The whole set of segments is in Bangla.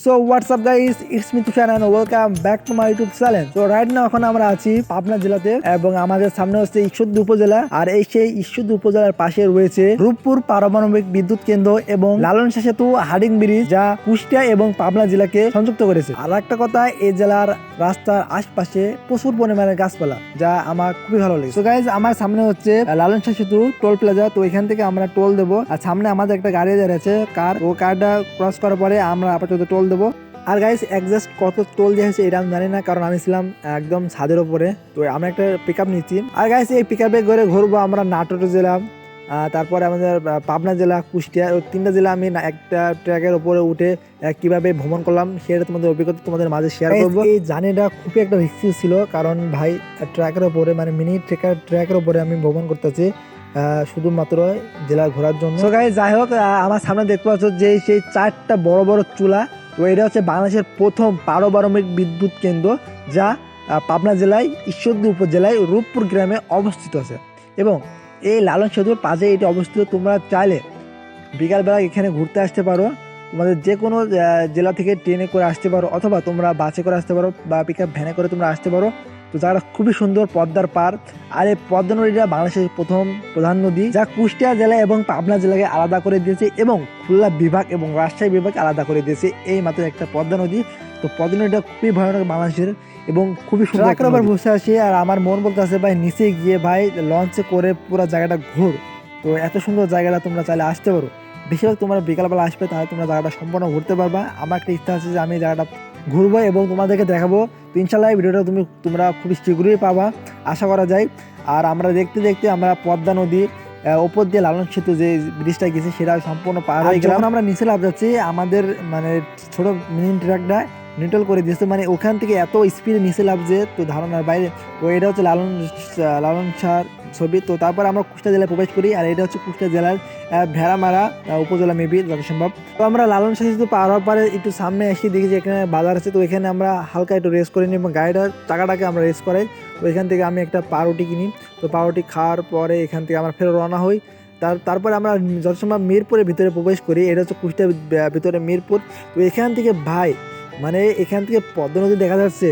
So WhatsApp guys, it's me Tushar and welcome back to my YouTube channel. So right now এখন আমরা আছি পাবনা জেলাতে এবং আমাদের সামনে হচ্ছে ঈশ্বরদী উপজেলা। আর এই সেই ঈশ্বরদী উপজেলার পাশে রয়েছে রূপপুর পারমাণবিক বিদ্যুৎ কেন্দ্র এবং লালনশাহ সেতু হার্ডিং ব্রিজ, যা কুষ্টিয়া এবং পাবনা জেলাকে সংযুক্ত করেছে। আর একটা কথা, এই জেলার রাস্তার আশপাশে প্রচুর পরিমাণে গাছপালা, যা আমার খুবই ভালো লাগে। সো গাইজ, আমার সামনে হচ্ছে লালনশাহ সেতু টোল প্লাজা। তো এখান থেকে আমরা টোল দেবো। আর সামনে আমাদের একটা গাড়ি দাঁড়িয়েছে কার, ও কারটা ক্রস করার পরে আমরা আপাতত টোল দেবো। আর গাইস, একজাস্ট কত টোল দিয়েছে এটা আমি জানি না, কারণ আমি ছিলাম একদম ছাদের উপরে। তো আমরা একটা পিক আপ নিচ্ছি। আর গাইস, এই পিক আপে করে ঘুরবো আমরা নাটোর জেলা, তারপরে আমাদের পাবনা জেলা, কুষ্টিয়া, ওই তিনটা জেলা আমি একটা ট্র্যাকের উপরে উঠে কিভাবে ভ্রমণ করলাম সেটা তোমাদের অভিজ্ঞতা তোমাদের মাঝে শেয়ার করবো। এই জার্নিটা খুবই একটা রিস্কি ছিল, কারণ ভাই ট্র্যাকের উপরে মানে মিনি ট্র্যাকের উপরে আমি ভ্রমণ করতেছি শুধুমাত্র জেলা ঘোরার জন্য। তো গাইস, যাই হোক, আমার সামনে দেখতে পাচ্ছ যে সেই চারটা বড় বড় চুলা। তো এটা হচ্ছে বাংলাদেশের প্রথম পারমাণবিক বিদ্যুৎ কেন্দ্র, যা পাবনা জেলায় ঈশ্বরদী উপজেলায় রূপপুর গ্রামে অবস্থিত আছে। এবং এই লালন সেতুর পাশে এটি অবস্থিত। তোমরা চাইলে বিকালবেলা এখানে ঘুরতে আসতে পারো। তোমাদের যে কোনো জেলা থেকে ট্রেনে করে আসতে পারো, অথবা তোমরা বাসে করে আসতে পারো, বা পিক আপ ভ্যানে করে তোমরা আসতে পারো। তো জায়গাটা খুবই সুন্দর, পদ্মার পার। আর এই পদ্মা নদীটা বাংলাদেশের প্রথম প্রধান নদী, যা কুষ্টিয়া জেলা এবং পাবনা জেলাকে আলাদা করে দিয়েছে, এবং খুলনা বিভাগ এবং রাজশাহী বিভাগ আলাদা করে দিয়েছে এই মাত্র একটা পদ্মা নদী। তো পদ্মা নদীটা খুবই ভয়ানক বাংলাদেশের এবং খুবই সুন্দর। আবার বসে আসি আর আমার মন বলতে আছে ভাই নিচে গিয়ে ভাই লঞ্চে করে পুরো জায়গাটা ঘুর। তো এত সুন্দর জায়গাটা তোমরা চাইলে আসতে পারো। বেশিরভাগ তোমরা বিকালবেলা আসবে, তাহলে তোমরা জায়গাটা সম্পূর্ণ ঘুরতে পারবা। আমার একটা ইচ্ছা আছে যে আমি জায়গাটা ঘুরবো এবং তোমাদেরকে দেখাবো। তো ইনশাল্লাহ এই ভিডিওটা তোমরা খুবই শীঘ্রই পাবা, আশা করা যায়। আর আমরা দেখতে দেখতে আমরা পদ্মা নদীর ওপর দিয়ে লালন সেতু যে ব্রিজটা গেছে সেটা সম্পূর্ণ পার হয়ে গেলাম। আমরা নিচে লাভ যাচ্ছি, আমাদের মানে ছোট মিনি ট্রাকটা নিউট্রাল করে দিয়েছে, মানে ওখান থেকে এত স্পিডে নিচে লাভছে তো ধারণার বাইরে। তো এটা হচ্ছে লালন শাহর ছবি। তো তারপর আমরা কুষ্টিয়া জেলায় প্রবেশ করি, আর এটা হচ্ছে কুষ্টিয়া জেলার ভেড়ামারা উপজেলা মেবি যত সম্ভব। তো আমরা লালন শাহ সেতু পার হওয়ার পরে একটু সামনে এসে দেখি যে এখানে বাজার আছে। তো এখানে আমরা হালকা একটু রেস্ট করে নিই এবং গাড়িটার চাকাটাকে আমরা রেস্ট করাই। তো এখান থেকে আমি একটা পাউরুটি কিনি। তো পাউরুটি খাওয়ার পরে এখান থেকে আমরা ফের রওনা হই। তারপরে আমরা যত সম্ভব মিরপুরের ভিতরে প্রবেশ করি। এটা হচ্ছে কুষ্টিয়ার ভিতরে মিরপুর। তো এখান থেকে ভাই মানে এখান থেকে পদ্মা নদী দেখা যাচ্ছে,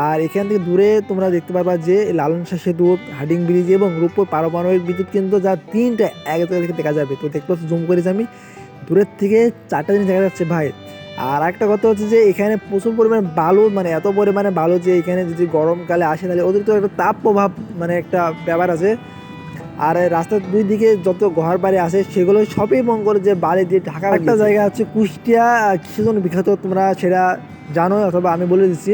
আর এখান থেকে দূরে তোমরা দেখতে পারবা যে লালনশাহ সেতু, হার্ডিং ব্রিজ এবং রূপপুর পারমাণবিক বিদ্যুৎ কেন্দ্র, যা তিনটা এক জায়গা থেকে দেখা যাবে। তো দেখতে পাচ্ছ, জুম করেছি আমি, দূরের থেকে চারটা জিনিস দেখা যাচ্ছে ভাই। আর একটা কথা হচ্ছে যে এখানে প্রচুর পরিমাণে বালু, মানে এত পরিমাণে বালু যে এখানে যদি গরমকালে আসে তাহলে অতিরিক্ত একটা তাপ প্রভাব মানে একটা ব্যাপার আছে। আর রাস্তার দুই দিকে যত ঘর বাড়ি আছে সেগুলো সবই মন করে যে বাড়ি দিয়ে ঢাকা। একটা জায়গা আছে কুষ্টিয়া, কিসের জন্য বিখ্যাত তোমরা সেটা জানো, অথবা আমি বলে দিচ্ছি।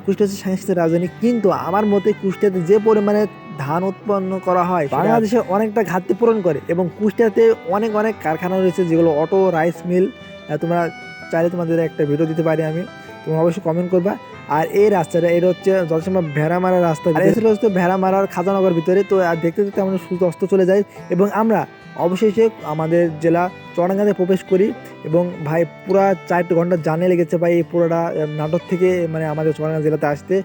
কুষ্টিয়া হচ্ছে সাংস্কৃতিক রাজধানী, কিন্তু আমার মতে কুষ্টিয়াতে যে পরিমাণে ধান উৎপন্ন করা হয় বাংলাদেশে অনেকটা ঘাটতি পূরণ করে। এবং কুষ্টিয়াতে অনেক অনেক কারখানা রয়েছে, যেগুলো অটো, রাইস মিল। তোমরা চাইলে তোমাদের একটা ভিডিও দিতে পারি আমি, তোমরা অবশ্যই কমেন্ট করবা। আর এই রাস্তাটা এটা হচ্ছে যতসময় ভেড়ামারা রাস্তা, আর এসে হচ্ছে ভেড়ামারার খাজানগর ভিতরে। তো আর দেখতে দেখতে আমাদের সূর্য অস্ত চলে যায় এবং আমরা অবশেষে আমাদের জেলা চুয়াডাঙ্গাতে প্রবেশ করি। এবং ভাই পুরা 4 ঘন্টা জার্নি লেগেছে ভাই এই পুরোটা নাটোর থেকে মানে আমাদের চুয়াডাঙ্গা জেলাতে আসতে।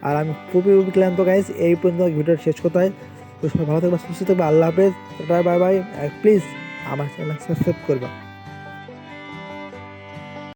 আর আমি খুবই ক্লান্ত গাইজ। এই পর্যন্ত ভিডিওটা শেষ করতে হয়। তো সবাই ভালো থাকবে, সুস্থ থাকবে, আল্লাহ হাফেজ, বাই বাই। আর প্লিজ আমার চ্যানেল সাবস্ক্রাইব করবা।